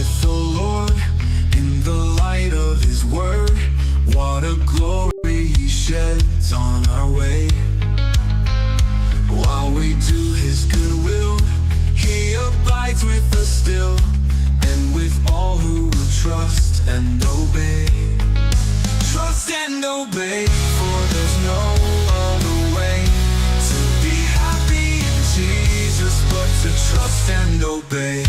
with the Lord in the light of His word. What a glory He sheds on our way. While we do His good will, He abides with us still, and with all who will trust and obey. Trust and obey, for there's no other way to be happy in Jesus but to trust and obey.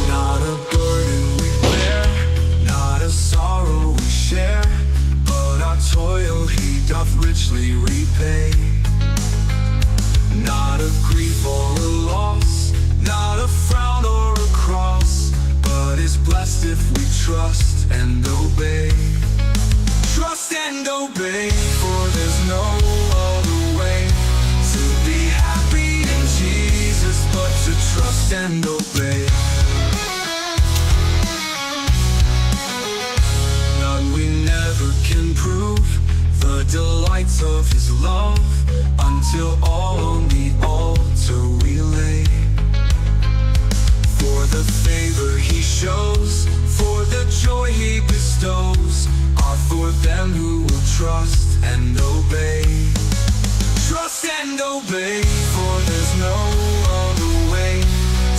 Not a burden we bear, not a sorrow we share, but our toil He doth richly repay. Not a grief or a loss, not a frown or a cross, but is blessed if we trust and obey. Trust and obey, for there's no other way to be happy in Jesus but to trust and obey. None we never can prove the delights of His love, until all on the altar we lay. For the favor He shows, for the joy He bestows, are for them who will trust and obey. Trust and obey, for there's no other way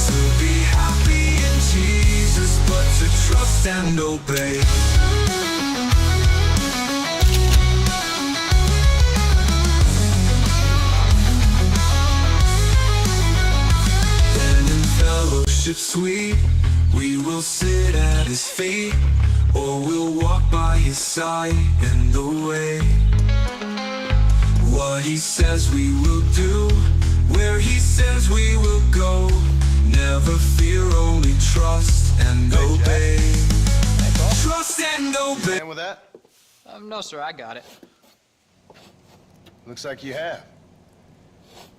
to be happy in Jesus but to trust and obey. Fellowship sweet, we will sit at His feet, or we'll walk by His side in the way. What He says we will do, where He says we will go. Never fear, only trust and obey. Trust and obey. And with that? No, sir, I got it. Looks like you have.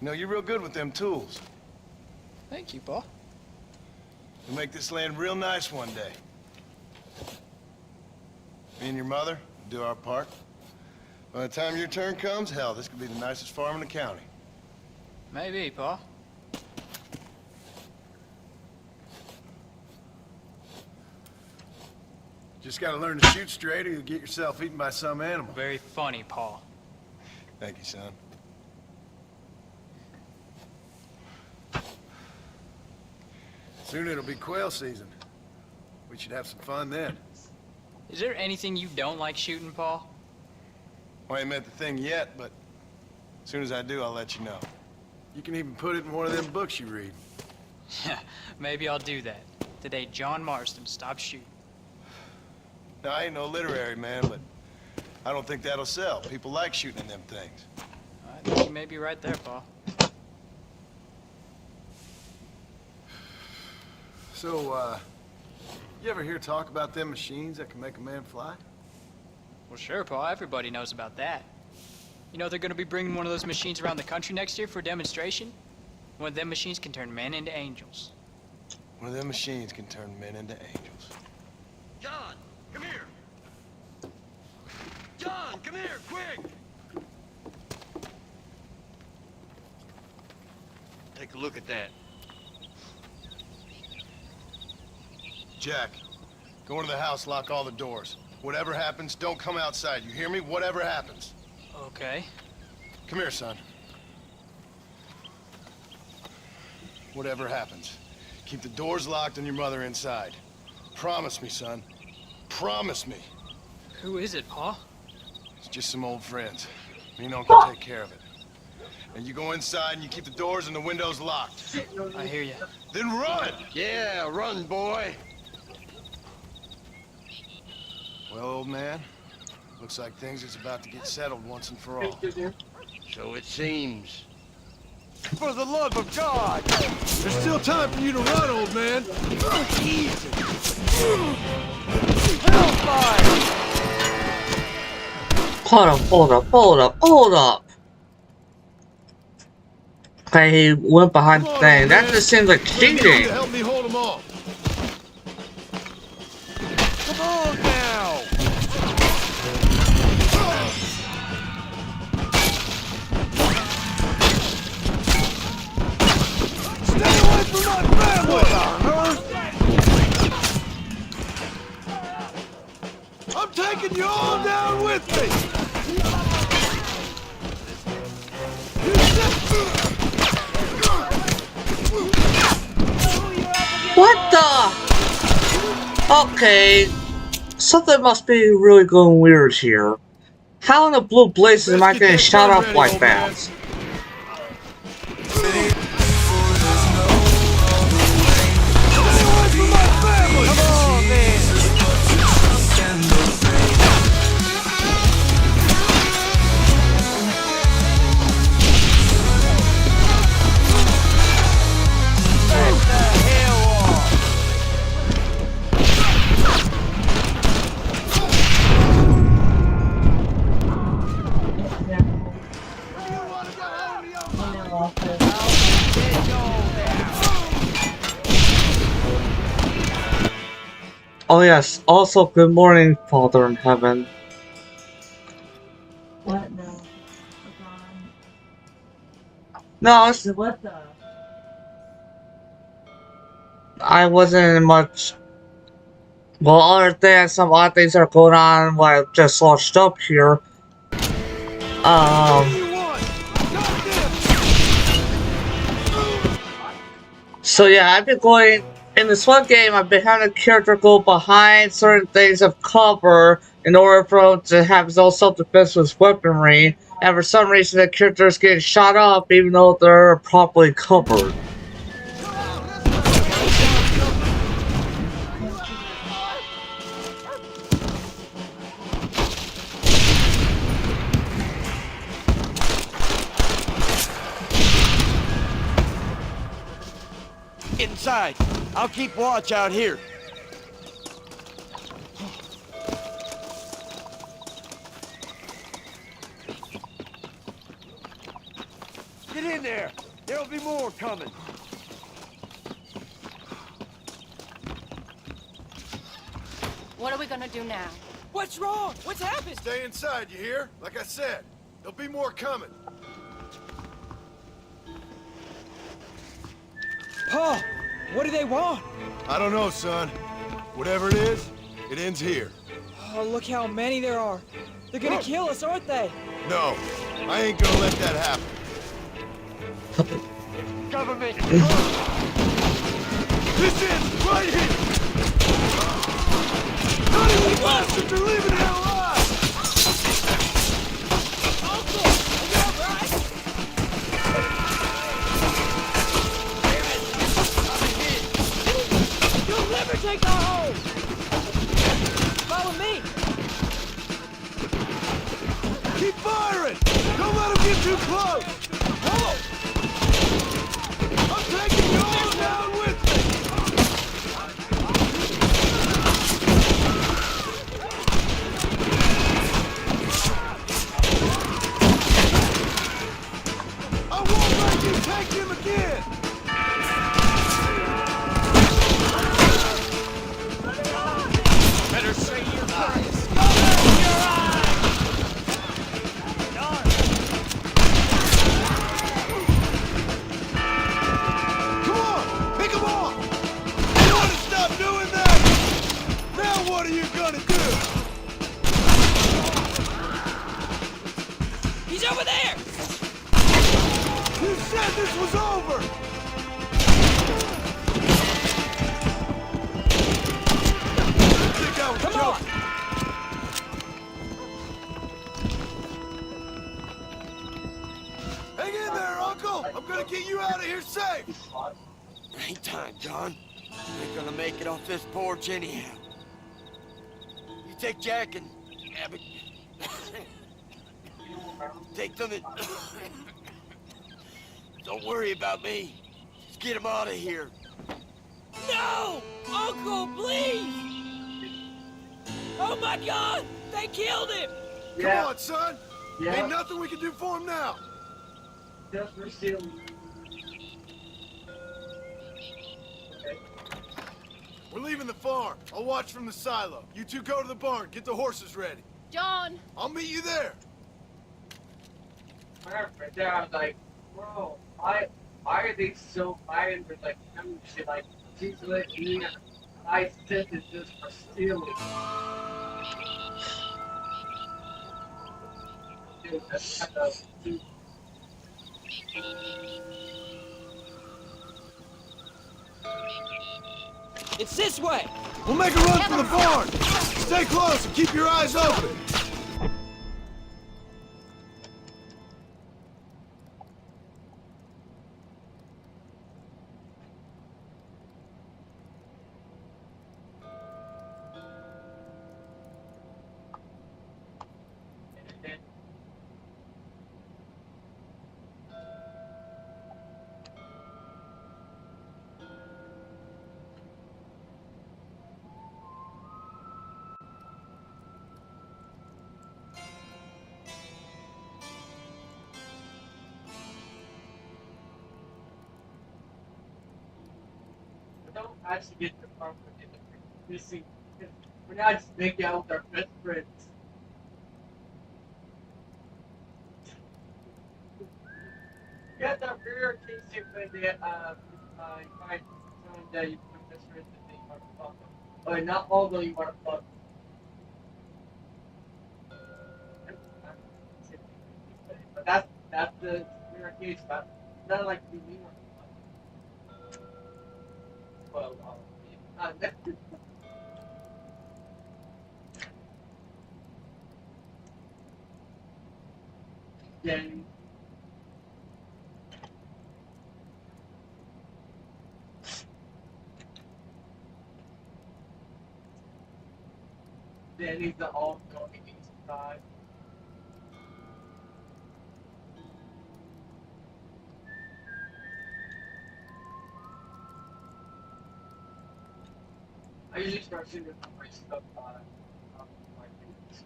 You know, you're real good with them tools. Thank you, Paul. We'll make this land real nice one day. Me and your mother will do our part. By the time your turn comes, hell, this could be the nicest farm in the county. Maybe, Paul. Just gotta learn to shoot straight or you'll get yourself eaten by some animal. Very funny, Paul. Thank you, son. Soon it'll be quail season. We should have some fun then. Is there anything you don't like shooting, Paul? Well, I ain't met the thing yet, but as soon as I do, I'll let you know. You can even put it in one of them books you read. Yeah, maybe I'll do that. Today, John Marston stopped shooting. Now, I ain't no literary man, but I don't think that'll sell. People like shooting in them things. I think you may be right there, Paul. So, you ever hear talk about them machines that can make a man fly? Well, sure, Paul. Everybody knows about that. You know they're going to be bringing one of those machines around the country next year for a demonstration? One of them machines can turn men into angels. One of them machines can turn men into angels. John, come here! John, come here, quick! Take a look at that. Jack, go into the house, lock all the doors. Whatever happens, don't come outside. You hear me? Whatever happens. Okay. Come here, son. Whatever happens, keep the doors locked and your mother inside. Promise me, son. Promise me. Who is it, Paul? It's just some old friends. Me and Uncle take care of it. And you go inside and you keep the doors and the windows locked. I hear you. Then run! Yeah, run, boy! Well, old man, looks like things is about to get settled once and for all. So it seems. For the love of God! There's still time for you to run, old man! Easy! Hellfire! Hold up. Okay, he went behind the thing. That just seems like cheating. Help me hold them off! Come on now! Stay with me! What the? Okay, something must be really going weird here. How in the blue blazes am I getting shot up like that? Oh yes, also good morning, Father in Heaven. What now? No, it's, What the? I wasn't in much. Well, other than some odd things are going on while I just launched up here. So yeah, I've been going, in this one game, I've been having a character go behind certain things of cover in order for him to have his own self-defense with weaponry, and for some reason the character is getting shot up even though they're properly covered. Inside. I'll keep watch out here. Get in there. There'll be more coming. What are we gonna do now? What's wrong? What's happened? Stay inside, you hear? Like I said, there'll be more coming. Paul, what do they want? I don't know, son. Whatever it is, it ends here. Oh, look how many there are. They're gonna kill us, aren't they? No, I ain't gonna let that happen. Government. This ends right here! None of you bastards are leaving here alive! Uncle, are you alright? You'll never take our home! Follow me! Keep firing! Don't let them get too close! Whoa! I'm taking you all down with me! I won't let you take him again! Better say your grace. Come on! Pick him off! You want to stop doing that? Now what are you gonna do? He's over there! You said this was over! Think I was Come on! joking. Hang in there, Uncle! I'm gonna get you out of here safe! Ain't time, John. Ain't gonna make it off this porch anyhow. You take Jack and Abbott. Take them and... Don't worry about me. Just get him out of here. No! Uncle, please! Oh my God! They killed him! Come on, son! Ain't nothing we can do for him now! Just receive. We're leaving the farm. I'll watch from the silo. You two go to the barn, get the horses ready. John! I'll meet you there. Right there, I was like, bro, why are they so fired with like shit like she's like eating a nice tip is just for stealing. It's this way! We'll make a run for the barn! Stay close and keep your eyes open! Don't actually get the part with the missing. We're not just making out with our best friends. You got that rare case when they find someone that you put best friends and they want to fuck them. But not although you want to fuck them. But that's the rare case, but not like you want to fuck them. Well, then Danny's the all-going inside. I usually start seeing my stuff on my videos.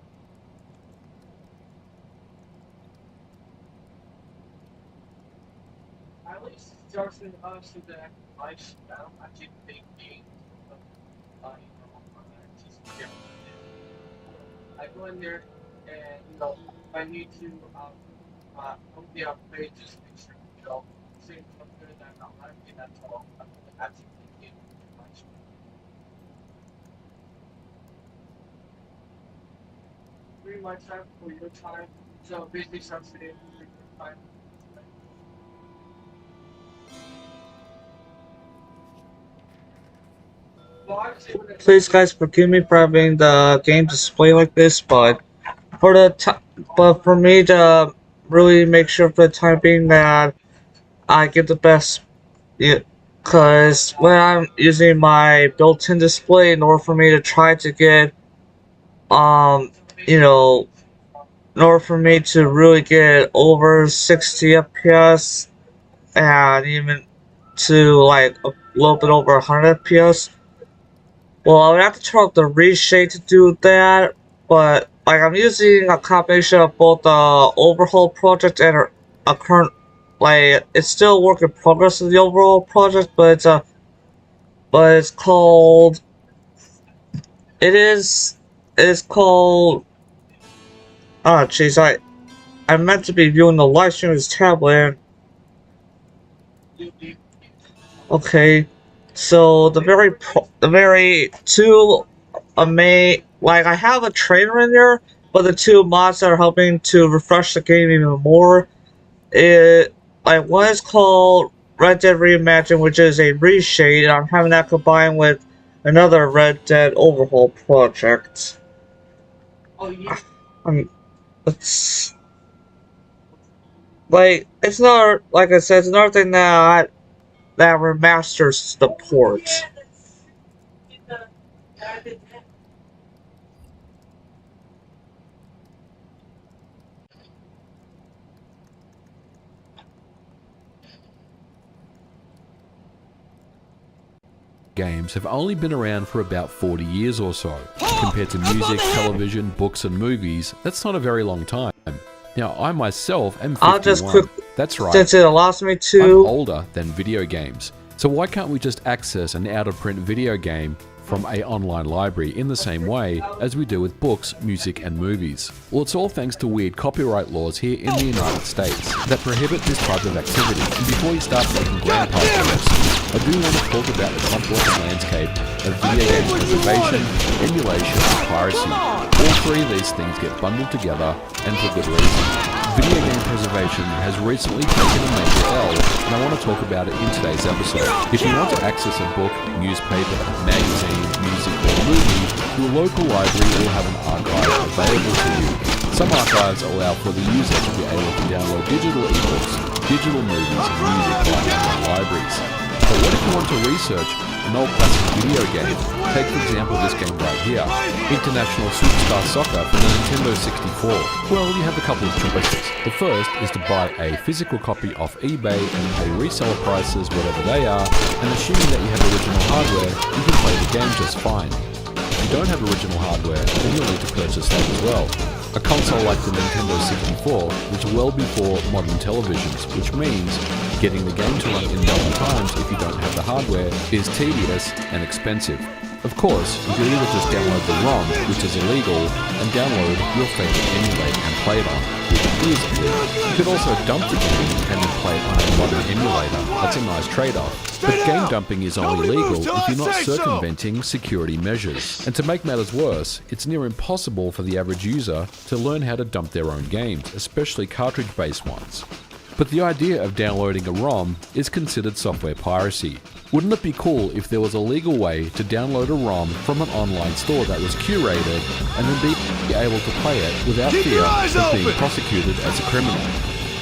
I at least start seeing obviously the lifestyle. I keep big games. I go in there and if I need to open the upgrade, just make sure same something that I'm not liking, that's all. I'm actually thinking much. Pretty much time for your time. So basically subsidy for your time. Please guys forgive me for having the game display like this, but for me to really make sure for the time being that I get the best, because when I'm using my built-in display in order for me to try to get in order for me to really get over 60 FPS and even to like a little bit over 100 FPS, well, I would have to turn off the reshade to do that, but like I'm using a combination of both the overhaul project and a current, like it's still a work in progress of the overall project, but it's called, it's called, oh jeez, I meant to be viewing the live stream as tablet. Okay, so the very two like I have a trainer in there, but the two mods that are helping to refresh the game even more, one is called Red Dead Reimagined, which is a reshade, and I'm having that combined with another Red Dead overhaul project. Oh yeah. It's like it's not like I said, it's another thing that remasters the port. Games have only been around for about 40 years or so. Compared to music, television, books and movies, that's not a very long time. Now, I myself am 51. I'll just quick, that's right. Since it allows me to. I'm older than video games. So why can't we just access an out-of-print video game from a online library in the same way as we do with books, music and movies. Well, it's all thanks to weird copyright laws here in the United States that prohibit this type of activity. And before you start making grandpa jokes, I do want to talk about the complex landscape of video game preservation, emulation and piracy. All three of these things get bundled together, and for good reason. Video game preservation has recently taken a major L, and I want to talk about it in today's episode. If you want to access a book, newspaper, magazine, music, or movie, your local library will have an archive available to you. Some archives allow for the user to be able to download digital ebooks, digital movies, and music via online libraries. But what if you want to research an old classic video game? Take for example this game right here, International Superstar Soccer for the Nintendo 64. Well, you have a couple of choices. The first is to buy a physical copy off eBay and pay reseller prices, whatever they are, and assuming that you have original hardware, you can play the game just fine. If you don't have original hardware, then you'll need to purchase that as well. A console like the Nintendo 64 was well before modern televisions, which means getting the game to run in modern times if you don't have the hardware is tedious and expensive. Of course, you could either just download the ROM, which is illegal, and download your favorite emulate and play it on, which is illegal. You could also dump the game and then play it on a modern emulator. That's a nice trade-off. But game dumping is only legal if you're not circumventing security measures. And to make matters worse, it's near impossible for the average user to learn how to dump their own games, especially cartridge-based ones. But the idea of downloading a ROM is considered software piracy. Wouldn't it be cool if there was a legal way to download a ROM from an online store that was curated and then be able to play it without fear of being prosecuted as a criminal?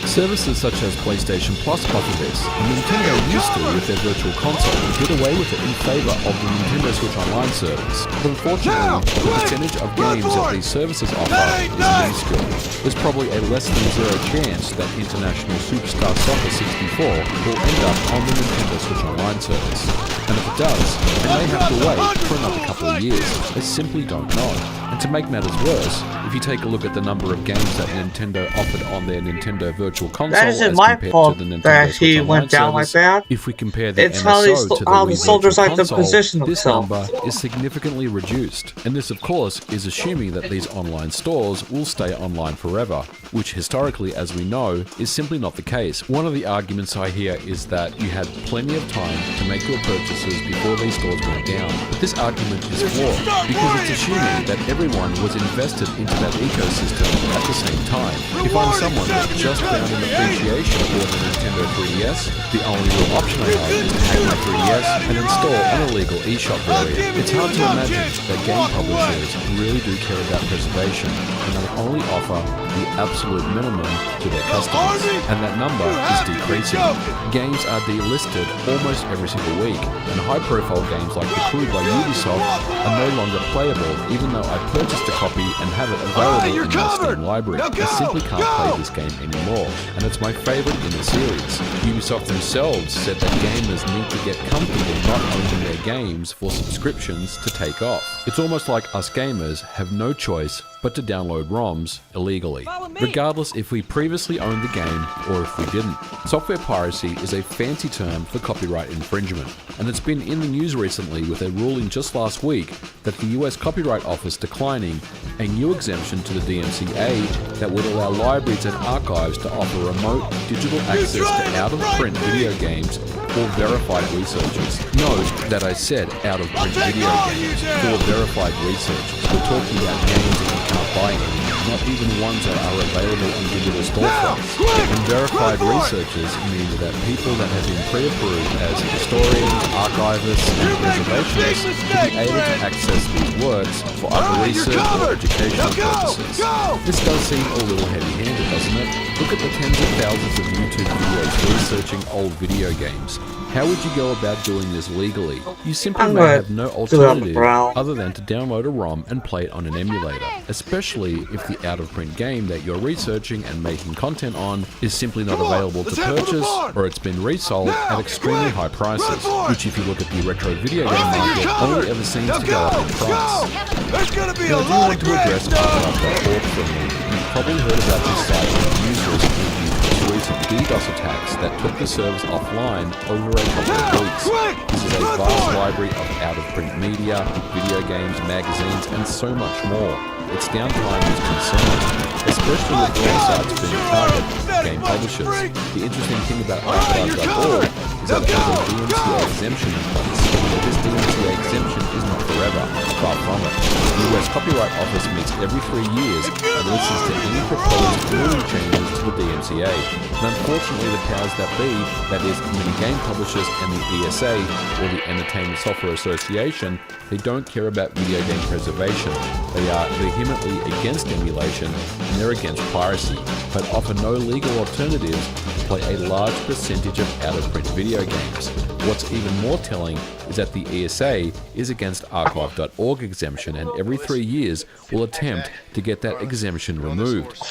Services such as PlayStation Plus offer this, and Nintendo used to with their Virtual Console did away with it in favour of the Nintendo Switch Online service. But unfortunately, the percentage of games that these services offer is minuscule. There's probably a less than zero chance that International Superstar Soccer 64 will end up on the Nintendo Switch Online service. And if it does, they may have to wait for another couple of years. They simply don't know. And to make matters worse, if you take a look at the number of games that Nintendo offered on their Nintendo Virtual Console That isn't my fault that he went down like that. If we compare the It's how MSO to the how the Wii soldiers Virtual like to Console, position this themselves. number is significantly reduced. And this, of course, is assuming that these online stores will stay online forever, which historically, as we know, is simply not the case. One of the arguments I hear is that you had plenty of time to make your purchases before these stores went down. But this argument is flawed, because it's assuming that everyone was invested into that ecosystem at the same time. If I'm someone that just found an appreciation for the Nintendo 3DS, the only real option I have is to take my 3DS and install an illegal eShop variant. It's hard to imagine that game publishers really do care about preservation, and they only offer the absolute minimum to their customers, and that number is decreasing. Games are delisted almost every single week, and high-profile games like The Crew by Ubisoft are no longer playable, even though I purchased a copy and have it available in my Steam library. I simply can't play this game anymore, and it's my favorite in the series. Ubisoft themselves said that gamers need to get comfortable not owning their games for subscriptions to take off. It's almost like us gamers have no choice but to download ROMs illegally, regardless if we previously owned the game or if we didn't. Software piracy is a fancy term for copyright infringement, and it's been in the news recently with a ruling just last week that the US Copyright Office declining a new exemption to the DMCA that would allow libraries and archives to offer remote digital access to out-of-print video games for verified researchers. Note that I said out-of-print video games for verified researchers. We're talking about games that you can't buy anymore, not even ones that are available in digital storefronts. And verified researchers mean that people that have been pre-approved as historians, archivists, and preservationists to be able to access these works for either research or educational purposes. This does seem a little heavy-handed, doesn't it? Look at the tens of thousands of YouTube videos researching old video games. How would you go about doing this legally? You simply may have no alternative other than to download a ROM and play it on an emulator, especially if the out-of-print game that you're researching and making content on is simply not available to purchase, or it's been resold at extremely high prices, which if you look at the retro video game market, only ever seems to go up in price. Now, I do want to address archive.org for a minute. You've probably heard about this site in news recently due to recent DDoS attacks that took the service offline over a couple of weeks. This is with a vast library of out-of-print media, video games, magazines, and so much more. Its downtime is concerned, especially with all sites being targeted game publishers. The interesting thing about archive.org is that it has a DMCA exemption in place, but this DMCA exemption is not forever, far from it. The US Copyright Office meets every 3 years and listens to any proposed ruling changes to the DMCA. And unfortunately, the powers that be, that is, many game publishers and the ESA, or the Entertainment Software Association, they don't care about video game preservation. They are vehemently against emulation and they're against piracy, but offer no legal alternatives to play a large percentage of out-of-print video games. What's even more telling is that the ESA is against archive.org exemption and every 3 years will attempt to get that exemption removed.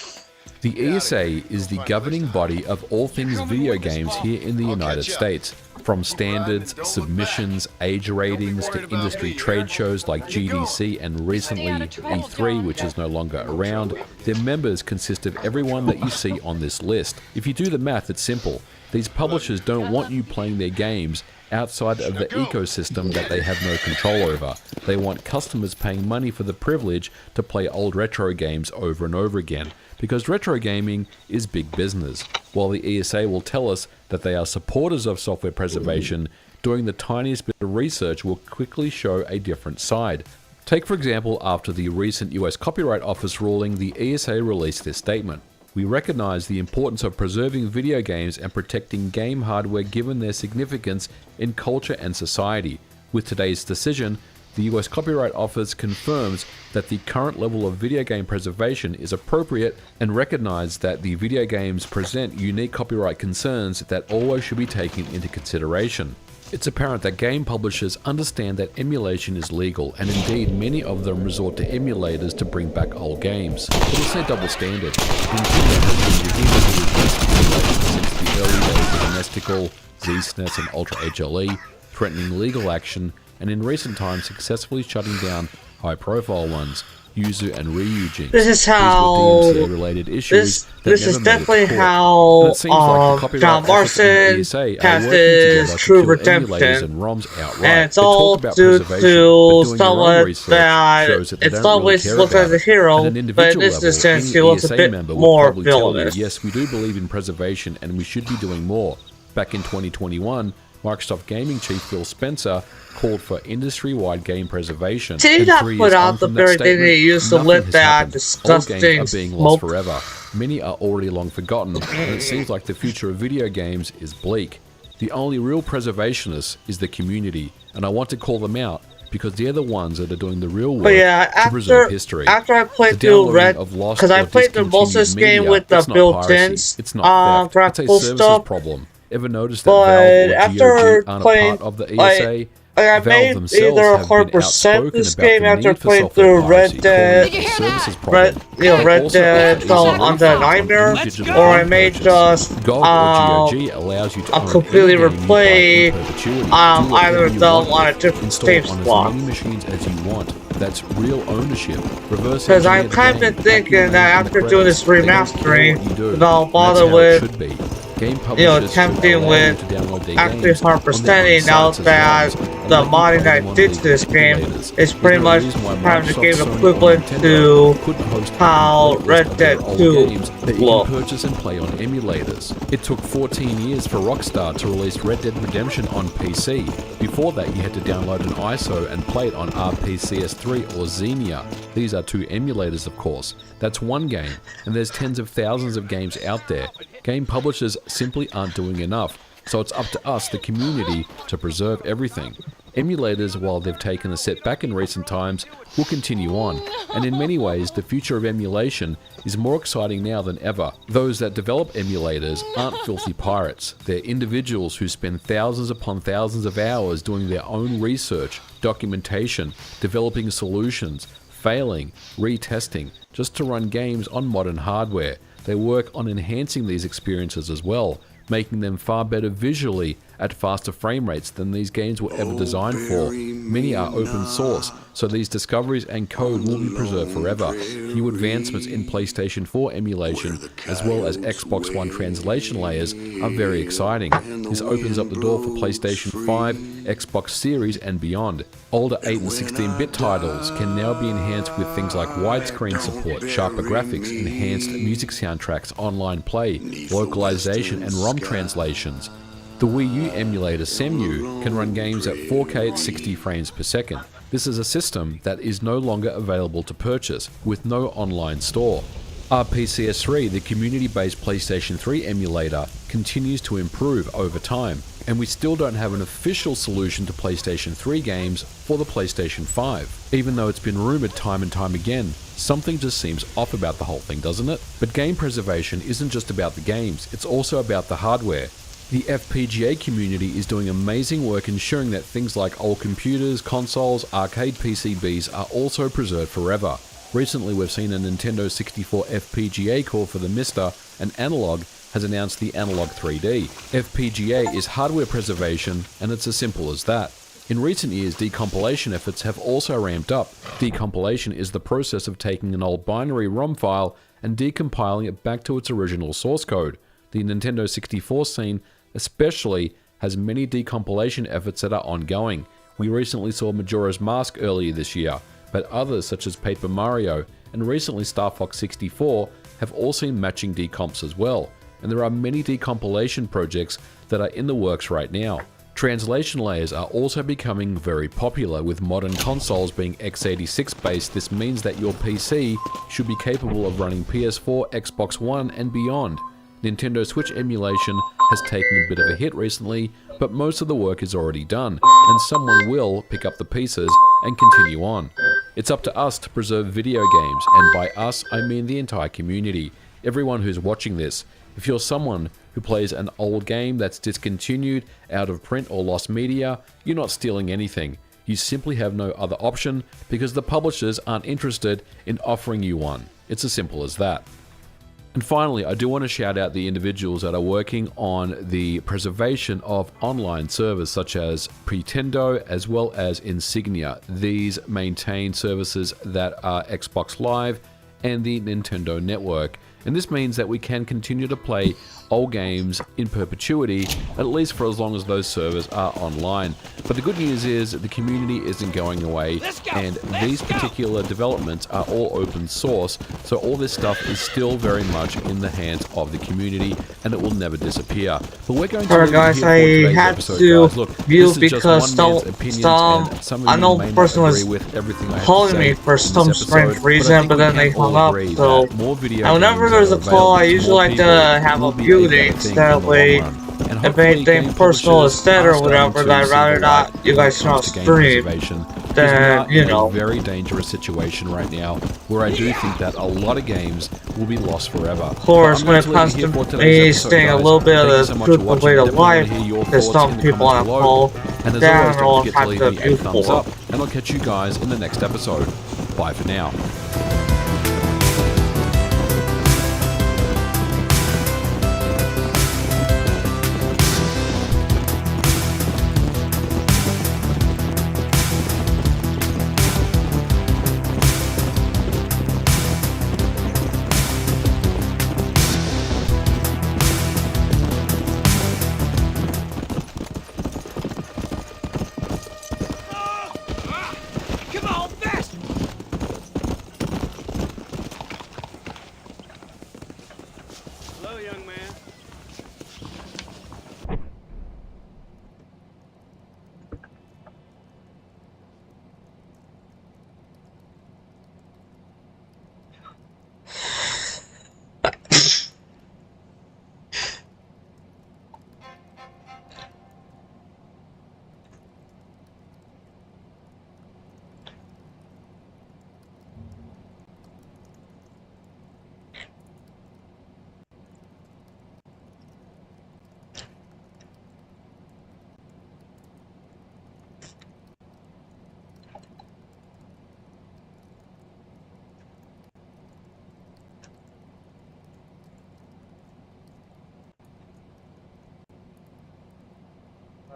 The ESA is the governing body of all things video games here in the United States. From standards, submissions, age ratings to industry trade shows like GDC and recently E3, which is no longer around, their members consist of everyone that you see on this list. If you do the math, it's simple. These publishers don't want you playing their games outside of the ecosystem that they have no control over. They want customers paying money for the privilege to play old retro games over and over again, because retro gaming is big business. While the ESA will tell us that they are supporters of software preservation, doing the tiniest bit of research will quickly show a different side. Take for example, after the recent US Copyright Office ruling, the ESA released this statement. We recognize the importance of preserving video games and protecting game hardware given their significance in culture and society. With today's decision, the US Copyright Office confirms that the current level of video game preservation is appropriate and recognize that the video games present unique copyright concerns that always should be taken into consideration. It's apparent that game publishers understand that emulation is legal, and indeed many of them resort to emulators to bring back old games. But it's a double standard. Nintendo has been vehemently against emulation since the early days of Domestical, Z-SNES and Ultra HLE, threatening legal action, and in recent times successfully shutting down high-profile ones, Yuzu and Ryujin. This is how DMCA-related issues this is definitely how John Marston has his True Redemption, and it's all due to someone that it's always looked as a hero, but in this instance he was a bit more villainous. Yes, we do believe in preservation and we should be doing more. Back in 2021, Microsoft Gaming Chief Phil Spencer called for industry-wide game preservation. Did he not put out the very thing they used to let that disgusting games are being lost smoke? forever. Many are already long forgotten, and it seems like the future of video games is bleak. The only real preservationists is the community, and I want to call them out because they're the ones that are doing the real work to preserve history. After I played through because I played through most of this game with the built-ins graphical stuff. Problem. Ever noticed that Valve or after GOG aren't playing, a part of the ESA? I made either 100% this game after playing through Red Dead, Red Dead on the Nightmare, or I may just completely replay either of them on a different save slot. That's real ownership. Because I've kind of been thinking that after doing this remastering, that I'll bother with attempting with actually 100%ing now that the modding I did to this game is pretty much having the game equivalent to how Red Dead 2 looks. Purchase and play on emulators. It took 14 years for Rockstar to release Red Dead Redemption on PC. Before that, you had to download an ISO and play it on RPCS3 or Xenia. These are two emulators, of course. That's one game, and there's tens of thousands of games out there. Game publishers simply aren't doing enough, so it's up to us, the community, to preserve everything. Emulators, while they've taken a setback in recent times, will continue on, and in many ways the future of emulation is more exciting now than ever. Those that develop emulators aren't filthy pirates, they're individuals who spend thousands upon thousands of hours doing their own research, documentation, developing solutions, failing, retesting, just to run games on modern hardware. They work on enhancing these experiences as well, making them far better visually at faster frame rates than these games were ever designed for. Many are open source, so these discoveries and code will be preserved forever. New advancements in PlayStation 4 emulation, as well as Xbox One translation layers, are very exciting. This opens up the door for PlayStation 5, Xbox Series, and beyond. Older 8 and 16-bit titles can now be enhanced with things like widescreen support, sharper graphics, enhanced music soundtracks, online play, localization, and ROM translations. The Wii U emulator Cemu can run games at 4K at 60 frames per second. This is a system that is no longer available to purchase, with no online store. RPCS3, the community-based PlayStation 3 emulator, continues to improve over time, and we still don't have an official solution to PlayStation 3 games for the PlayStation 5. Even though it's been rumored time and time again, something just seems off about the whole thing, doesn't it? But game preservation isn't just about the games, it's also about the hardware. The FPGA community is doing amazing work ensuring that things like old computers, consoles, arcade PCBs are also preserved forever. Recently we've seen a Nintendo 64 FPGA core for the MiSTer, and Analog has announced the Analog 3D. FPGA is hardware preservation, and it's as simple as that. In recent years, decompilation efforts have also ramped up. Decompilation is the process of taking an old binary ROM file and decompiling it back to its original source code. The Nintendo 64 scene especially has many decompilation efforts that are ongoing. We recently saw Majora's Mask earlier this year, but others such as Paper Mario and recently Star Fox 64 have all seen matching decomps as well, and there are many decompilation projects that are in the works right now. Translation layers are also becoming very popular, with modern consoles being x86 based. This means that your PC should be capable of running PS4, Xbox One and beyond. Nintendo Switch emulation has taken a bit of a hit recently, but most of the work is already done, and someone will pick up the pieces and continue on. It's up to us to preserve video games, and by us I mean the entire community, everyone who's watching this. If you're someone who plays an old game that's discontinued, out of print or lost media, you're not stealing anything. You simply have no other option because the publishers aren't interested in offering you one. It's as simple as that. And finally, I do want to shout out the individuals that are working on the preservation of online servers such as Pretendo as well as Insignia. These maintain services that are Xbox Live and the Nintendo Network. And this means that we can continue to play old games in perpetuity, at least for as long as those servers are online. But the good news is the community isn't going away, and these particular developments are all open source, so all this stuff is still very much in the hands of the community, and it will never disappear. But we're going to Alright guys, I had to view because some unknown person was calling me for some strange reason, but then they hung up, so whenever there's a call, I usually like to have a viewing, that way if anything personal is said or whatever, that I'd rather not you guys not stream, then, you know. A very dangerous situation right now, where I do think that a lot of games will be lost forever. Of course, when it comes to me staying a little bit of the truthful way to life, there's some people on the call that I don't have to view for. And I'll catch you guys in the next episode. Bye for now.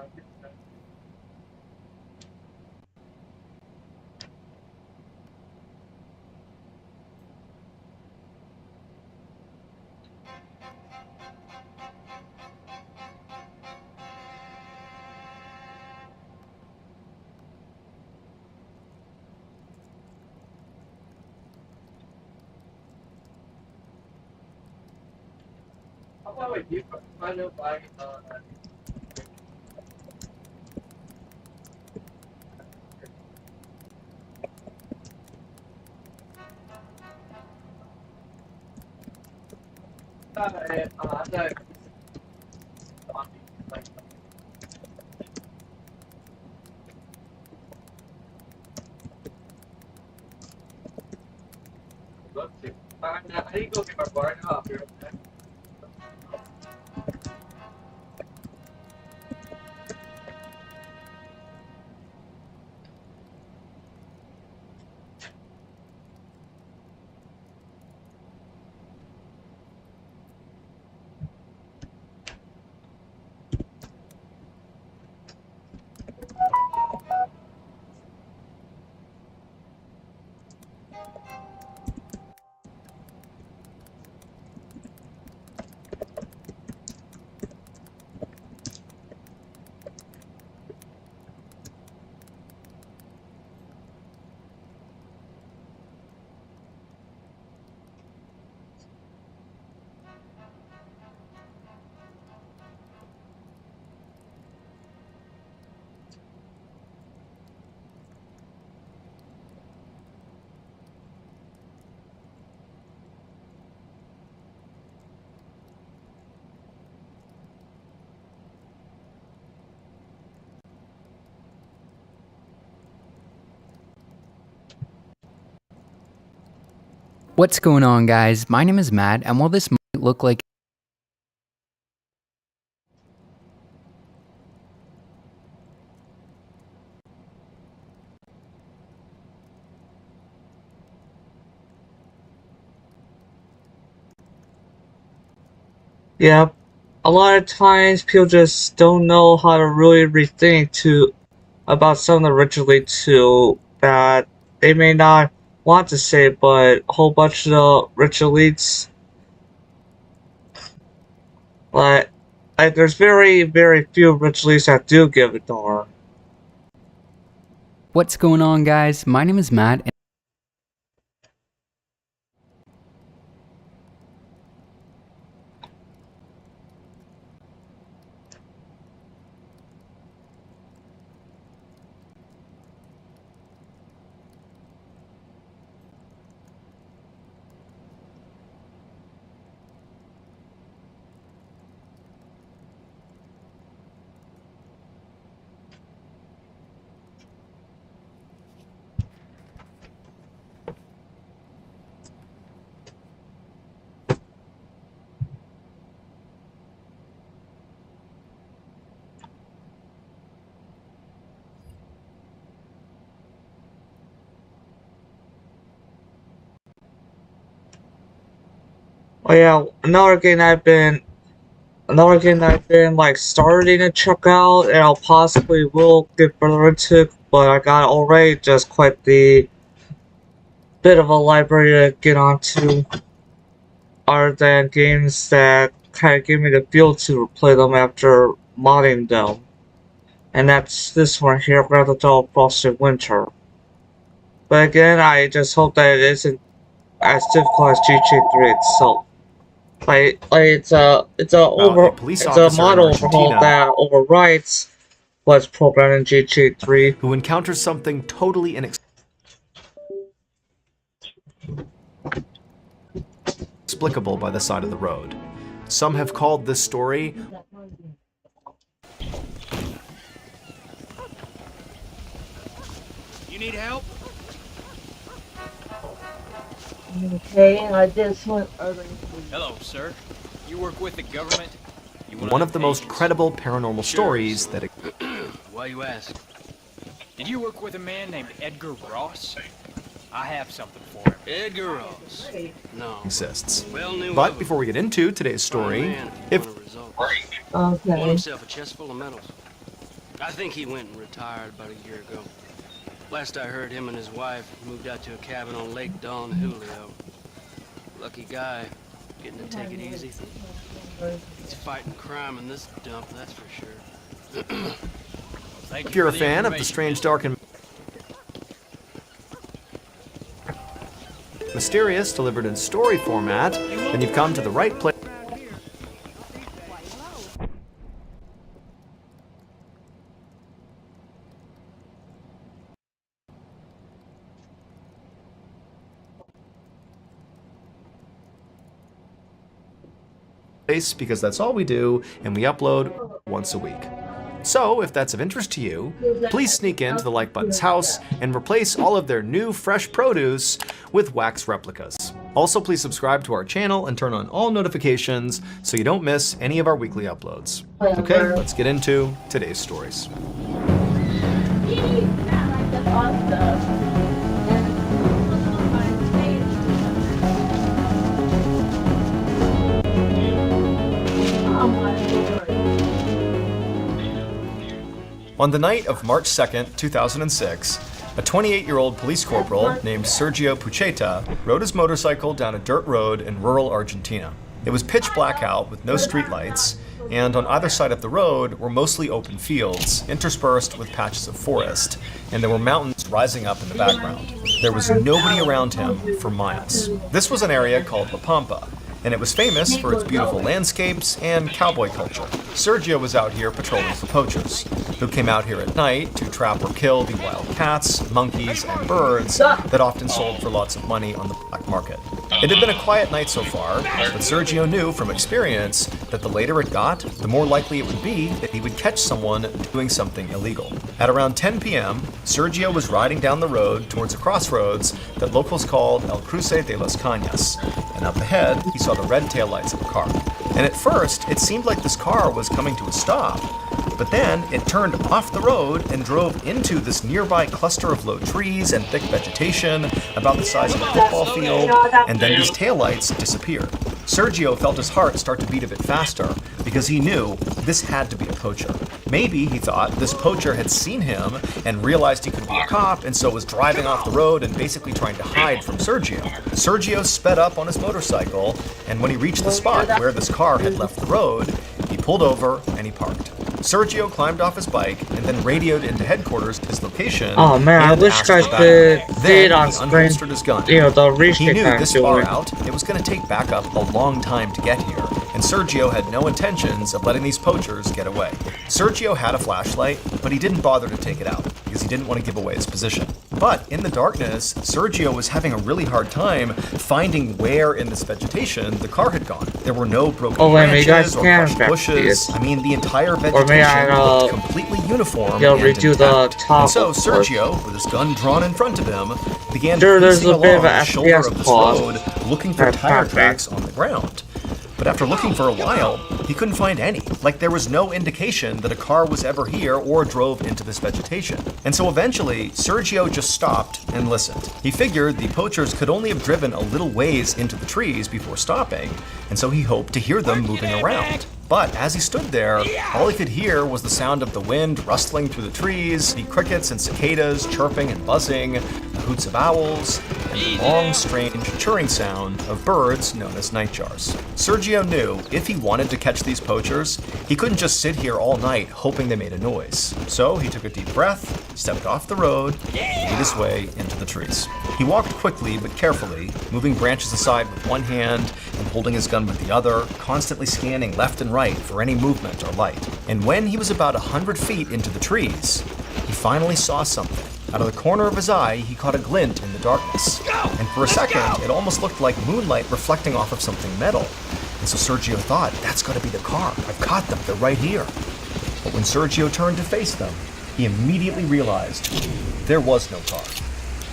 I need to go get my bar up here. What's going on, guys? My name is Matt, and while this might look like Yeah, a lot of times people just don't know how to really rethink about something originally too that they may not want to say, but a whole bunch of the rich elites, like there's very, very few rich elites that do give a darn. what's going on, guys? My name is Matt, and Oh yeah, another game I've been like starting to check out, and I'll possibly will get further into, but I got already just quite the bit of a library to get onto, other than games that kind of give me the feel to play them after modding them. And that's this one here, Grand Theft Auto Frosted Winter. But again, I just hope that it isn't as difficult as GTA 3 itself. It's a model overhaul that overwrites what's programmed in GTA 3. Who encounters something totally inexplicable by the side of the road. Some have called this story You need help? Okay, I just went over. Hello, sir. You work with the government? You one of the most credible paranormal stories that Why you ask? Did you work with a man named Edgar Ross? I have something for him. Edgar Ross. No. exists. Well knew But of before we get into today's story, Man, if won Okay. himself a chest full of medals. I think he went and retired about a year ago. Last I heard, him and his wife moved out to a cabin on Lake Don Julio. Lucky guy, getting to take it easy. He's fighting crime in this dump, that's for sure. If you're a fan of the strange, dark, and mysterious delivered in story format, then you've come to the right place. Because that's all we do, and we upload once a week. So, if that's of interest to you, please sneak into the Like Button's house and replace all of their new fresh produce with wax replicas. Also, please subscribe to our channel and turn on all notifications so you don't miss any of our weekly uploads. Okay, let's get into today's stories. On the night of March 2nd, 2006, a 28-year-old police corporal named Sergio Pucheta rode his motorcycle down a dirt road in rural Argentina. It was pitch black out with no streetlights, and on either side of the road were mostly open fields, interspersed with patches of forest, and there were mountains rising up in the background. There was nobody around him for miles. This was an area called La Pampa, and it was famous for its beautiful landscapes and cowboy culture. Sergio was out here patrolling for poachers, who came out here at night to trap or kill the wild cats, monkeys, and birds that often sold for lots of money on the black market. It had been a quiet night so far, but Sergio knew from experience that the later it got, the more likely it would be that he would catch someone doing something illegal. At around 10 p.m., Sergio was riding down the road towards a crossroads that locals called El Cruce de las Cañas, and up ahead, he saw the red taillights of a car. And at first, it seemed like this car was coming to a stop, but then it turned off the road and drove into this nearby cluster of low trees and thick vegetation about the size of a football field, and then these taillights disappeared. Sergio felt his heart start to beat a bit faster because he knew this had to be a poacher. Maybe, he thought, this poacher had seen him and realized he could be a cop and so was driving off the road and basically trying to hide from Sergio. Sergio sped up on his motorcycle, and when he reached the spot where this car had left the road, he pulled over and he parked. Sergio climbed off his bike and then radioed into headquarters his location. Oh man, I wish I could see it on screen. His gun. You know, the He knew this far it. out, it was going to take backup a long time to get here, and Sergio had no intentions of letting these poachers get away. Sergio had a flashlight, but he didn't bother to take it out because he didn't want to give away his position. But in the darkness, Sergio was having a really hard time finding where in this vegetation the car had gone. There were no broken branches or crushed bushes. I mean, the entire vegetation looked completely uniform and redo the intact. top And so of Sergio, with his gun drawn in front of him, began there's pacing a bit of along an the shoulder FPS of this pause. road, looking for tire tracks on the ground. But after looking for a while, he couldn't find any. Like there was no indication that a car was ever here or drove into this vegetation. And so eventually, Sergio just stopped and listened. He figured the poachers could only have driven a little ways into the trees before stopping, and so he hoped to hear them moving around. But as he stood there, all he could hear was the sound of the wind rustling through the trees, the crickets and cicadas chirping and buzzing, the hoots of owls, and the long, strange chirring sound of birds known as nightjars. Sergio knew if he wanted to catch these poachers, he couldn't just sit here all night hoping they made a noise. So he took a deep breath, stepped off the road, and made his way into the trees. He walked quickly but carefully, moving branches aside with one hand and holding his gun with the other, constantly scanning left and right for any movement or light. And when he was about 100 feet into the trees, he finally saw something. Out of the corner of his eye, he caught a glint in the darkness. And for a second, it almost looked like moonlight reflecting off of something metal. And so Sergio thought, that's gotta be the car. I've caught them, they're right here. But when Sergio turned to face them, he immediately realized there was no car.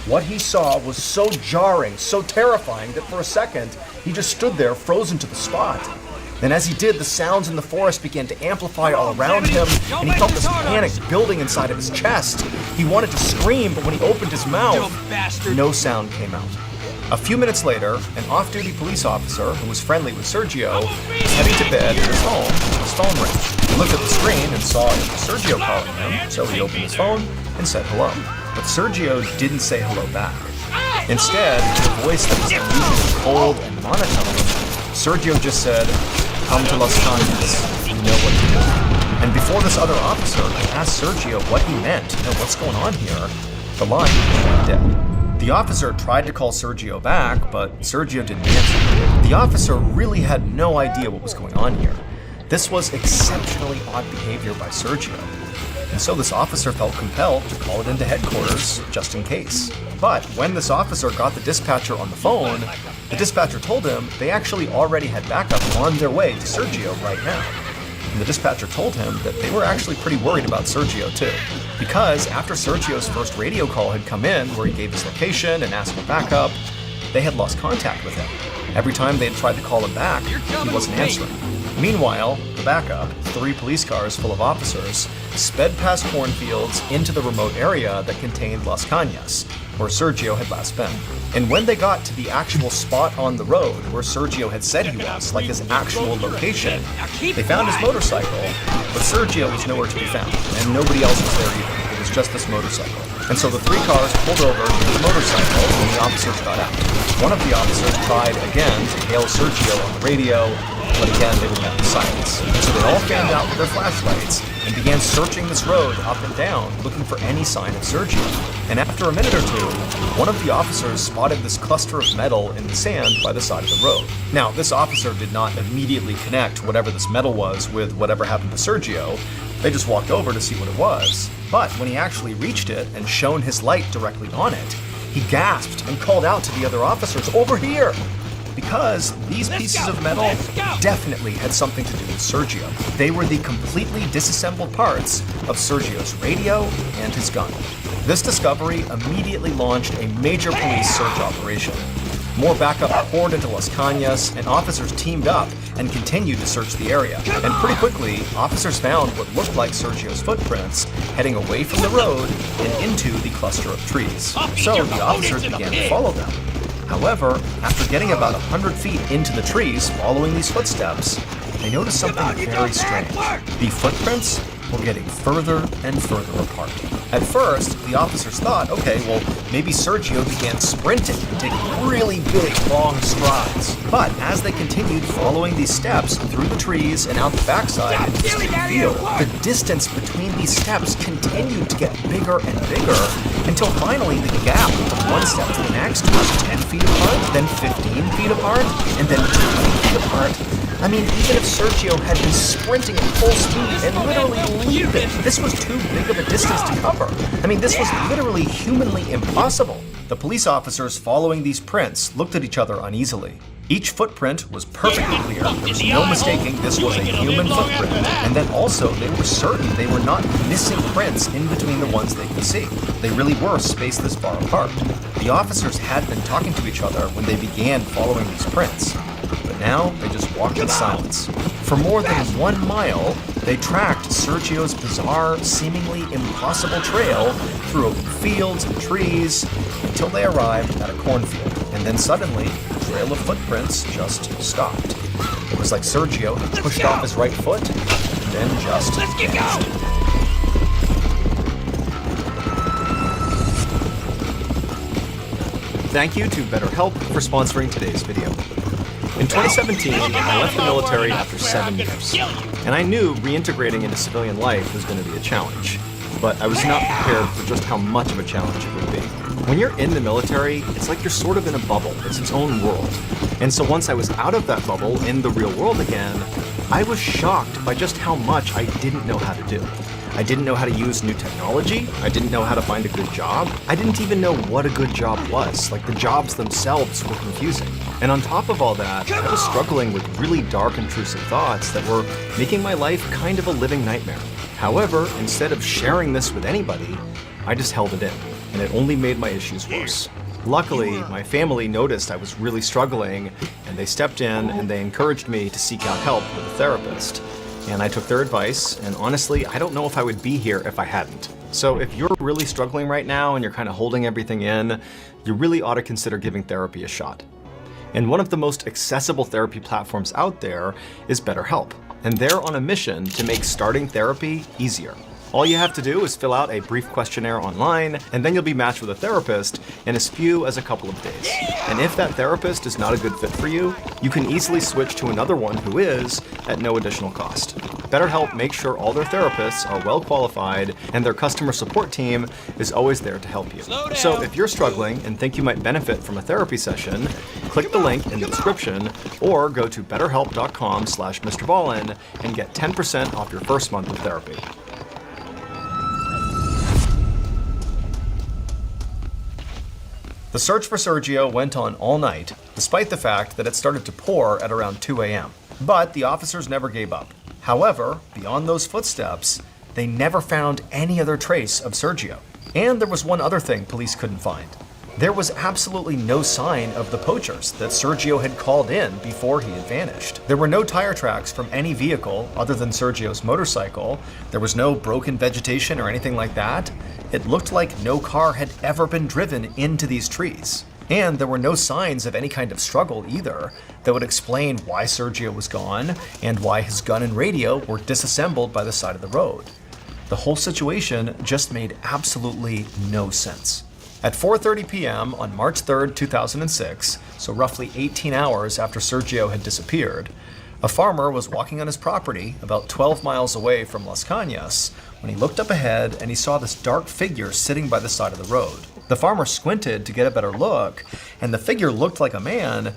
What he saw was so jarring, so terrifying that for a second, he just stood there frozen to the spot. Then as he did, the sounds in the forest began to amplify all around him, and he felt this panic building inside of his chest. He wanted to scream, but when he opened his mouth, no sound came out. A few minutes later, an off-duty police officer who was friendly with Sergio was heading to bed at his home when his phone rang. He looked at the screen and saw it was Sergio calling him, so he opened his phone and said hello. But Sergio didn't say hello back. Instead, in a voice that was unusually cold and monotone, Sergio just said, "Come to Las Cañas, you know what to do." And before this other officer could ask Sergio what he meant and what's going on here, the line was dead. The officer tried to call Sergio back, but Sergio didn't answer. The officer really had no idea what was going on here. This was exceptionally odd behavior by Sergio. And so this officer felt compelled to call it into headquarters just in case. But when this officer got the dispatcher on the phone, the dispatcher told him they actually already had backup on their way to Sergio right now. And the dispatcher told him that they were actually pretty worried about Sergio too. Because after Sergio's first radio call had come in, where he gave his location and asked for backup, they had lost contact with him. Every time they had tried to call him back, he wasn't answering. Meanwhile, the backup, 3 police cars full of officers, sped past cornfields into the remote area that contained Las Cañas, where Sergio had last been. And when they got to the actual spot on the road where Sergio had said he was, like his actual location, they found his motorcycle, but Sergio was nowhere to be found, and nobody else was there either. It was just this motorcycle. And so the 3 cars pulled over to the motorcycle and the officers got out. One of the officers tried again to hail Sergio on the radio, but again they were met with silence. And so they all fanned out with their flashlights and began searching this road up and down, looking for any sign of Sergio. And after a minute or two, one of the officers spotted this cluster of metal in the sand by the side of the road. Now, this officer did not immediately connect whatever this metal was with whatever happened to Sergio. They just walked over to see what it was. But when he actually reached it and shone his light directly on it, he gasped and called out to the other officers, "Over here!" Because these pieces of metal definitely had something to do with Sergio. They were the completely disassembled parts of Sergio's radio and his gun. This discovery immediately launched a major police search operation. More backup poured into Las Cañas, and officers teamed up and continued to search the area. And pretty quickly, officers found what looked like Sergio's footprints heading away from the road and into the cluster of trees. So the officers began to follow them. However, after getting about 100 feet into the trees following these footsteps, they noticed something very strange. The footprints were getting further and further apart. At first, the officers thought, okay, well, maybe Sergio began sprinting and taking really big, long strides. But as they continued following these steps through the trees and out the backside into the steep field, the distance between these steps continued to get bigger and bigger until finally the gap from one step to the next was 10 feet apart, then 15 feet apart, and then 20 feet apart. I mean, even if Sergio had been sprinting at full speed and literally leaping, this was too big of a distance to cover. I mean, this was literally humanly impossible. The police officers following these prints looked at each other uneasily. Each footprint was perfectly clear. There was no mistaking this was a human footprint. And then also, they were certain they were not missing prints in between the ones they could see. They really were spaced this far apart. The officers had been talking to each other when they began following these prints. But now, they just walked in silence. For more than 1 mile, they tracked Sergio's bizarre, seemingly impossible trail through open fields and trees until they arrived at a cornfield. And then suddenly, the trail of footprints just stopped. It was like Sergio had pushed off his right foot and then just vanished. Thank you to BetterHelp for sponsoring today's video. In 2017, I left the military after 7 years, and I knew reintegrating into civilian life was going to be a challenge, but I was not prepared for just how much of a challenge it would be. When you're in the military, it's like you're sort of in a bubble. It's its own world. And so once I was out of that bubble in the real world again, I was shocked by just how much I didn't know how to do. I didn't know how to use new technology. I didn't know how to find a good job. I didn't even know what a good job was. Like, the jobs themselves were confusing. And on top of all that, I was struggling with really dark, intrusive thoughts that were making my life kind of a living nightmare. However, instead of sharing this with anybody, I just held it in, and it only made my issues worse. Luckily, my family noticed I was really struggling, and they stepped in and they encouraged me to seek out help with a therapist. And I took their advice, and honestly, I don't know if I would be here if I hadn't. So if you're really struggling right now and you're kind of holding everything in, you really ought to consider giving therapy a shot. And one of the most accessible therapy platforms out there is BetterHelp. and they're on a mission to make starting therapy easier. All you have to do is fill out a brief questionnaire online, and then you'll be matched with a therapist in as few as a couple of days. And if that therapist is not a good fit for you, you can easily switch to another one who is at no additional cost. BetterHelp makes sure all their therapists are well qualified, and their customer support team is always there to help you. So if you're struggling and think you might benefit from a therapy session, click the link in the description or go to betterhelp.com/Mr. Ballin and get 10% off your first month of therapy. The search for Sergio went on all night, despite the fact that it started to pour at around 2 a.m. But the officers never gave up. However, beyond those footsteps, they never found any other trace of Sergio. And there was one other thing police couldn't find. There was absolutely no sign of the poachers that Sergio had called in before he had vanished. There were no tire tracks from any vehicle other than Sergio's motorcycle. There was no broken vegetation or anything like that. It looked like no car had ever been driven into these trees. And there were no signs of any kind of struggle either that would explain why Sergio was gone and why his gun and radio were disassembled by the side of the road. The whole situation just made absolutely no sense. At 4:30 p.m. on March 3rd, 2006, so roughly 18 hours after Sergio had disappeared, a farmer was walking on his property about 12 miles away from Las Cañas when he looked up ahead and he saw this dark figure sitting by the side of the road. The farmer squinted to get a better look, and the figure looked like a man,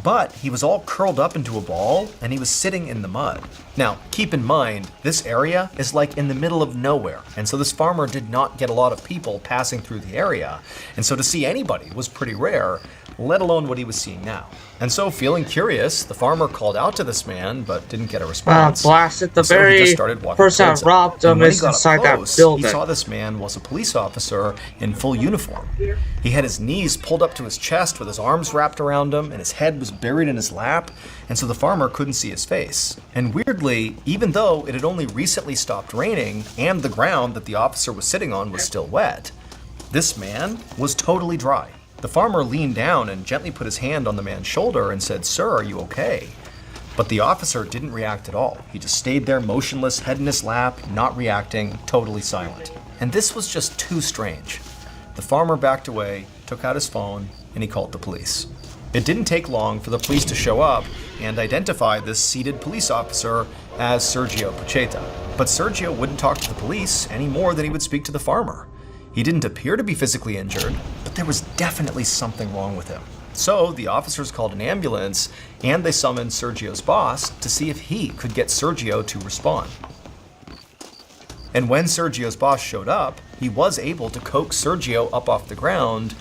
but he was all curled up into a ball and he was sitting in the mud. Now, keep in mind, this area is like in the middle of nowhere, and so this farmer did not get a lot of people passing through the area, and so to see anybody was pretty rare, let alone what he was seeing now. And so, feeling curious, the farmer called out to this man, but didn't get a response. Blasted, the So he very just started walking person towards that robbed him. him And when he is got up inside close, that building. He saw this man was a police officer in full uniform. He had his knees pulled up to his chest with his arms wrapped around him, and his head was buried in his lap, and so the farmer couldn't see his face. And weirdly, even though it had only recently stopped raining, and the ground that the officer was sitting on was still wet, this man was totally dry. The farmer leaned down and gently put his hand on the man's shoulder and said, "Sir, are you okay?" But the officer didn't react at all. He just stayed there motionless, head in his lap, not reacting, totally silent. And this was just too strange. The farmer backed away, took out his phone, and he called the police. It didn't take long for the police to show up and identify this seated police officer as Sergio Pucheta. But Sergio wouldn't talk to the police any more than he would speak to the farmer. He didn't appear to be physically injured, but there was definitely something wrong with him. So the officers called an ambulance and they summoned Sergio's boss to see if he could get Sergio to respond. And when Sergio's boss showed up, he was able to coax Sergio up off the ground,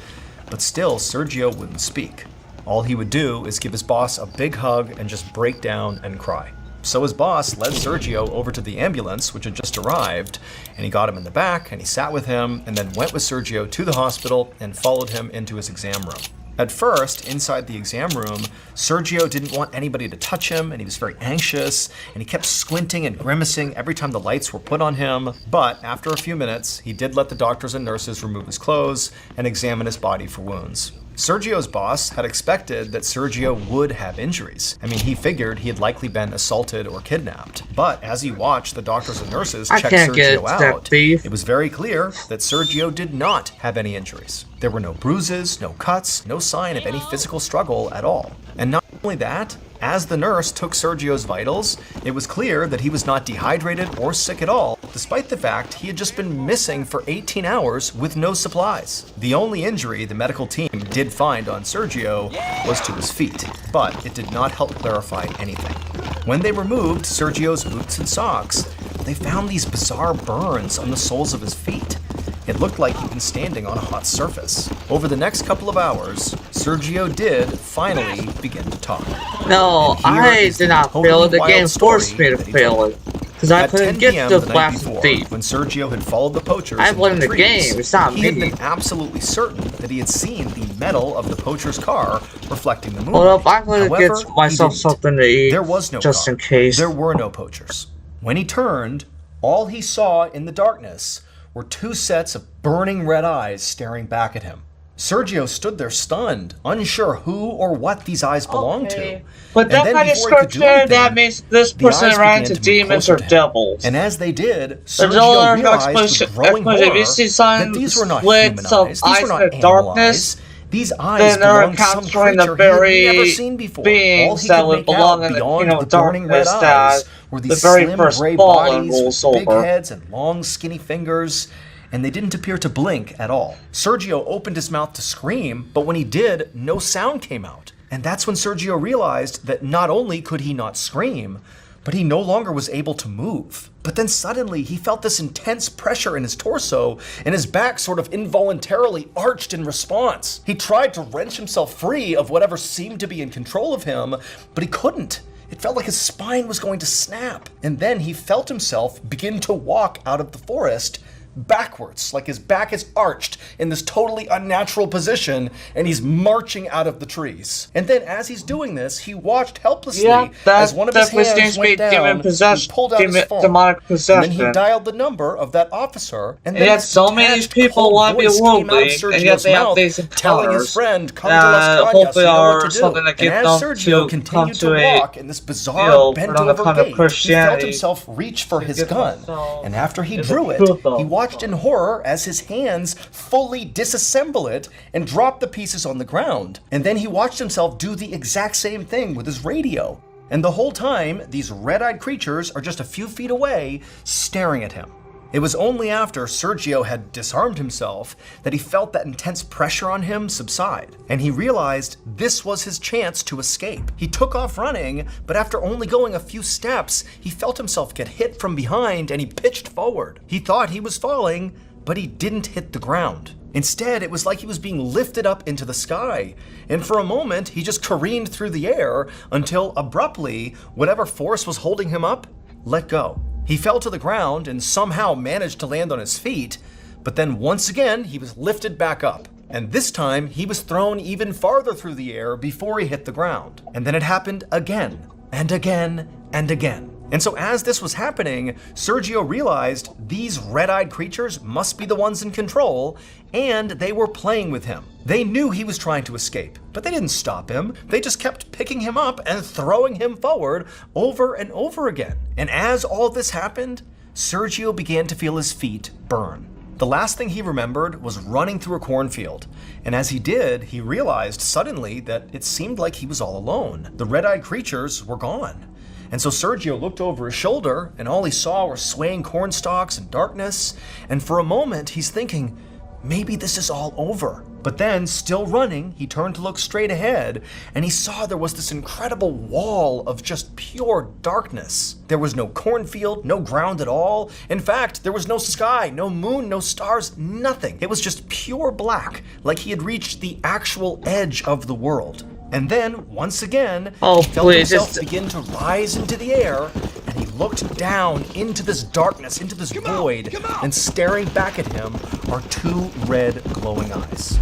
but still Sergio wouldn't speak. All he would do is give his boss a big hug and just break down and cry. So his boss led Sergio over to the ambulance, which had just arrived, and he got him in the back, and he sat with him, and then went with Sergio to the hospital and followed him into his exam room. At first, inside the exam room, Sergio didn't want anybody to touch him, and he was very anxious, and he kept squinting and grimacing every time the lights were put on him. But after a few minutes, he did let the doctors and nurses remove his clothes and examine his body for wounds. Sergio's boss had expected that Sergio would have injuries. I mean, he figured he had likely been assaulted or kidnapped. But as he watched the doctors and nurses check Sergio out, it was very clear that Sergio did not have any injuries. There were no bruises, no cuts, no sign of any physical struggle at all. And not only that, as the nurse took Sergio's vitals, it was clear that he was not dehydrated or sick at all, despite the fact he had just been missing for 18 hours with no supplies. The only injury the medical team did find on Sergio was to his feet, but it did not help clarify anything. When they removed Sergio's boots and socks, they found these bizarre burns on the soles of his feet. It looked like he'd been standing on a hot surface. Over the next couple of hours, Sergio did finally begin to talk. No, I did not fail it. The game forced me to fail it. Because I couldn't get the blasted thief. When Sergio had followed the poachers, I blame the game, it's not me. He had been absolutely certain that he had seen the metal of the poacher's car reflecting the moonlight. Hold up, I'm gonna get myself something to eat. There was no just car. in case. There were no poachers. When he turned, all he saw in the darkness were two sets of burning red eyes staring back at him. Sergio stood there stunned, unsure who or what these eyes belonged to. But that kind of description, that means this person ran into demons or devils. And as they did, Sergio realized with growing horror that these were not human eyes, these were not animal eyes. These eyes belonged to some creature he had never seen before. All he could make out beyond the burning red eyes were these slim gray bodies with big heads and long skinny fingers, and they didn't appear to blink at all. Sergio opened his mouth to scream, but when he did, no sound came out. And that's when Sergio realized that not only could he not scream, but he no longer was able to move. But then suddenly he felt this intense pressure in his torso, and his back sort of involuntarily arched in response. He tried to wrench himself free of whatever seemed to be in control of him, but he couldn't. It felt like his spine was going to snap. And then he felt himself begin to walk out of the forest backwards, like his back is arched in this totally unnatural position, and he's marching out of the trees. And then as he's doing this, he watched helplessly as one of his hands went down and pulled out his phone. Demonic possession. And then he dialed the number of that officer, and then yet so many people want to be worldly, and yet they have these telling his friend, come to Las Cañas, you know what to do. And as Sergio continued to walk in this bizarre bent-over gait, he felt himself reach for his gun, and after he drew it, he watched in horror as his hands fully disassemble it and drop the pieces on the ground. And then he watched himself do the exact same thing with his radio. And the whole time, these red-eyed creatures are just a few feet away, staring at him. It was only after Sergio had disarmed himself that he felt that intense pressure on him subside, and he realized this was his chance to escape. He took off running, but after only going a few steps, he felt himself get hit from behind and he pitched forward. He thought he was falling, but he didn't hit the ground. Instead, it was like he was being lifted up into the sky, and for a moment, he just careened through the air until abruptly, whatever force was holding him up let go. He fell to the ground and somehow managed to land on his feet, but then once again, he was lifted back up. And this time, he was thrown even farther through the air before he hit the ground. And then it happened again, and again, and again. And so as this was happening, Sergio realized these red-eyed creatures must be the ones in control, and they were playing with him. They knew he was trying to escape, but they didn't stop him. They just kept picking him up and throwing him forward over and over again. And as all this happened, Sergio began to feel his feet burn. The last thing he remembered was running through a cornfield, and as he did, he realized suddenly that it seemed like he was all alone. The red-eyed creatures were gone. And so Sergio looked over his shoulder, and all he saw were swaying corn stalks and darkness, and for a moment he's thinking, maybe this is all over. But then, still running, he turned to look straight ahead, and he saw there was this incredible wall of just pure darkness. There was no cornfield, no ground at all. In fact, there was no sky, no moon, no stars, nothing. It was just pure black, like he had reached the actual edge of the world. And then, once again, he felt himself begin to rise into the air, and he looked down into this darkness, into this void, and staring back at him are two red glowing eyes.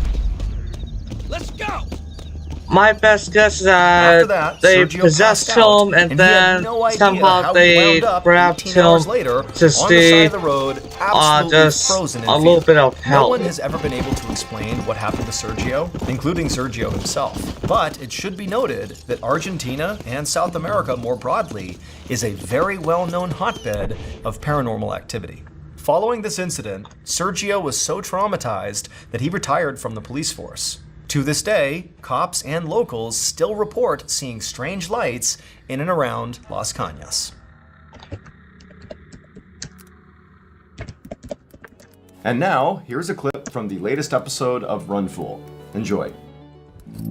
Let's go! My best guess is that they possessed him and then somehow they grabbed him to stay just a little bit of help. No one has ever been able to explain what happened to Sergio, including Sergio himself. But it should be noted that Argentina and South America more broadly is a very well-known hotbed of paranormal activity. Following this incident, Sergio was so traumatized that he retired from the police force. To this day, cops and locals still report seeing strange lights in and around Las Cañas. And now, here's a clip from the latest episode of Run Fool. Enjoy.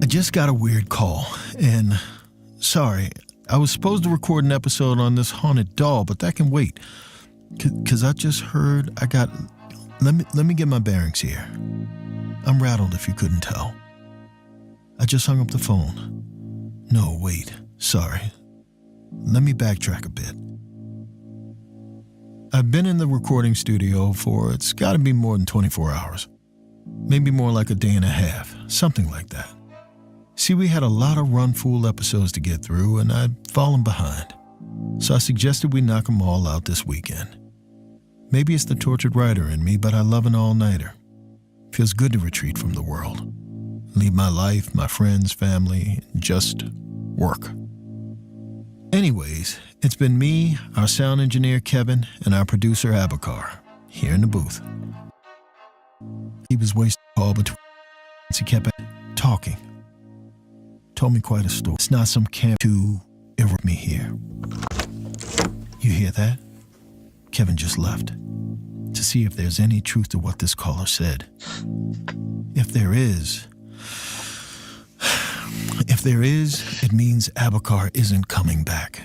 I just got a weird call, and sorry, I was supposed to record an episode on this haunted doll, but that can wait. Cause I just heard let me get my bearings here. I'm rattled if you couldn't tell. I just hung up the phone. No, wait, sorry. Let me backtrack a bit. I've been in the recording studio for, it's gotta be more than 24 hours. Maybe more like a day and a half, something like that. See, we had a lot of Run Fool episodes to get through, and I'd fallen behind. So I suggested we knock them all out this weekend. Maybe it's the tortured writer in me, but I love an all-nighter. Feels good to retreat from the world. Leave my life, my friends, family, and just work. Anyways, it's been me, our sound engineer Kevin, and our producer Abakar, here in the booth. He was wasting all between. He kept talking. Told me quite a story. It's not some camp to erupt me here. You hear that? Kevin just left to see if there's any truth to what this caller said. If there is, it means Abakar isn't coming back.